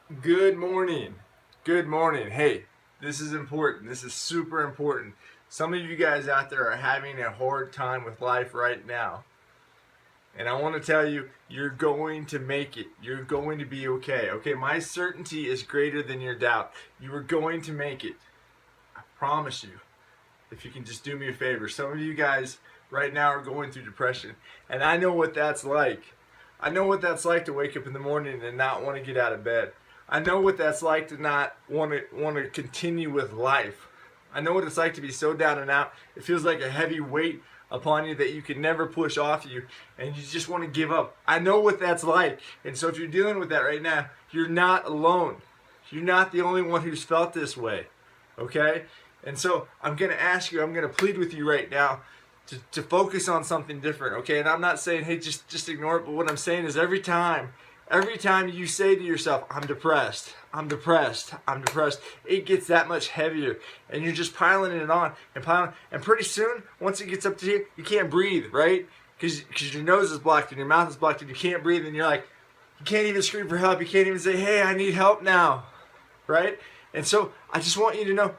Good morning. Good morning. Hey, this is important. This is super important. Some of you guys out there are having a hard time with life right now. And I want to tell you, you're going to make it. You're going to be okay. Okay, my certainty is greater than your doubt. You are going to make it. I promise you. If you can just do me a favor. Some of you guys right now are going through depression. And I know what that's like. I know what that's like to wake up in the morning and not want to get out of bed. I know what that's like to not want to continue with life. I know what it's like to be so down and out. It feels like a heavy weight upon you that you can never push off you, and you just want to give up. I know what that's like. And so if you're dealing with that right now, you're not alone. You're not the only one who's felt this way. Okay? And so I'm going to ask you, I'm going to plead with you right now to focus on something different. Okay? And I'm not saying, hey, just ignore it. But what I'm saying is every time you say to yourself, I'm depressed, it gets that much heavier. And you're just piling it on and piling. And pretty soon, once it gets up to here, you can't breathe, right? Because your nose is blocked and your mouth is blocked and you can't breathe. And you're like, you can't even scream for help. You can't even say, hey, I need help now, right? And so I just want you to know,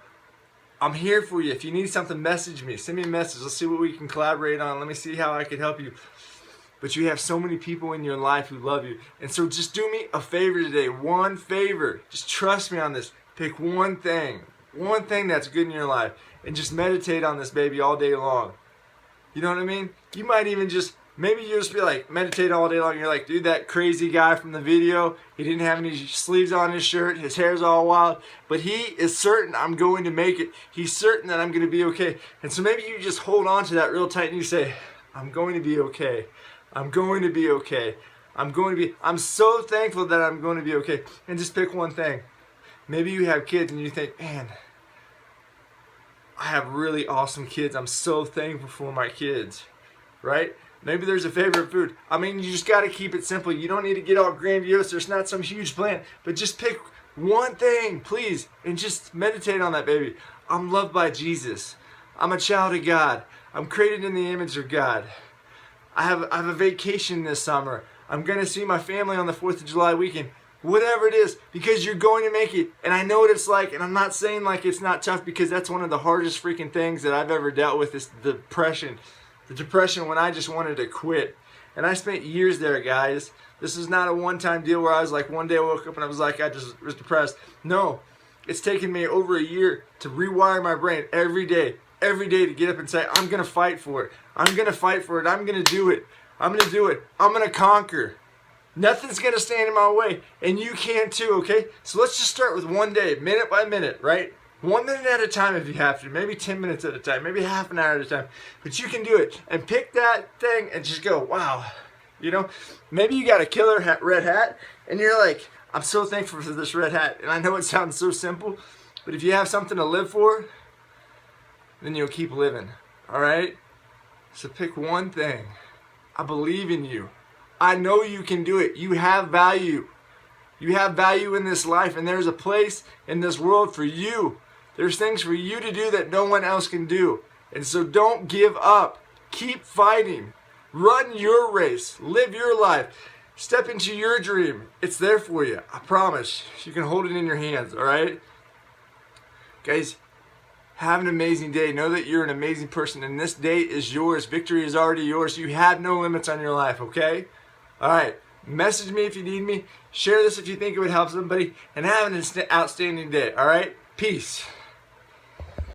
I'm here for you. If you need something, message me. Send me a message. Let's see what we can collaborate on. Let me see how I can help you. But you have so many people in your life who love you. And so just do me a favor today. One favor. Just trust me on this. Pick one thing that's good in your life. And just meditate on this baby all day long. You know what I mean? You might even maybe you just be like, meditate all day long. You're like, dude, that crazy guy from the video, he didn't have any sleeves on his shirt. His hair's all wild. But he is certain I'm going to make it. He's certain that I'm going to be okay. And so maybe you just hold on to that real tight and you say, I'm going to be okay. I'm going to be okay. I'm so thankful that I'm going to be okay. And just pick one thing. Maybe you have kids and you think, man, I have really awesome kids. I'm so thankful for my kids, right? Maybe there's a favorite food. I mean, you just got to keep it simple. You don't need to get all grandiose. There's not some huge plan, but just pick one thing, please, and just meditate on that, baby. I'm loved by Jesus. I'm a child of God. I'm created in the image of God. I have a vacation this summer. I'm going to see my family on the 4th of July weekend. Whatever it is, because you're going to make it. And I know what it's like, and I'm not saying like it's not tough, because that's one of the hardest freaking things that I've ever dealt with is the depression. The depression when I just wanted to quit. And I spent years there, guys. This is not a one-time deal where I was like, one day I woke up and I was like, I just was depressed. No, it's taken me over a year to rewire my brain every day to get up and say, I'm going to fight for it. I'm going to fight for it. I'm going to do it. I'm going to do it. I'm going to conquer. Nothing's going to stand in my way. And you can too, okay? So let's just start with one day, minute by minute, right? 1 minute at a time if you have to. Maybe 10 minutes at a time. Maybe half an hour at a time. But you can do it. And pick that thing and just go, wow. You know, maybe you got a killer red hat and you're like, I'm so thankful for this red hat. And I know it sounds so simple, but if you have something to live for, then you'll keep living. All right? So pick one thing. I believe in you. I know you can do it. You have value. You have value in this life, and there's a place in this world for you. There's things for you to do that no one else can do. And so don't give up. Keep fighting. Run your race. Live your life. Step into your dream. It's there for you. I promise. You can hold it in your hands, all right? Guys, have an amazing day. Know that you're an amazing person, and this day is yours. Victory is already yours. You have no limits on your life, okay? All right. Message me if you need me. Share this if you think it would help somebody, and have an outstanding day, all right? Peace.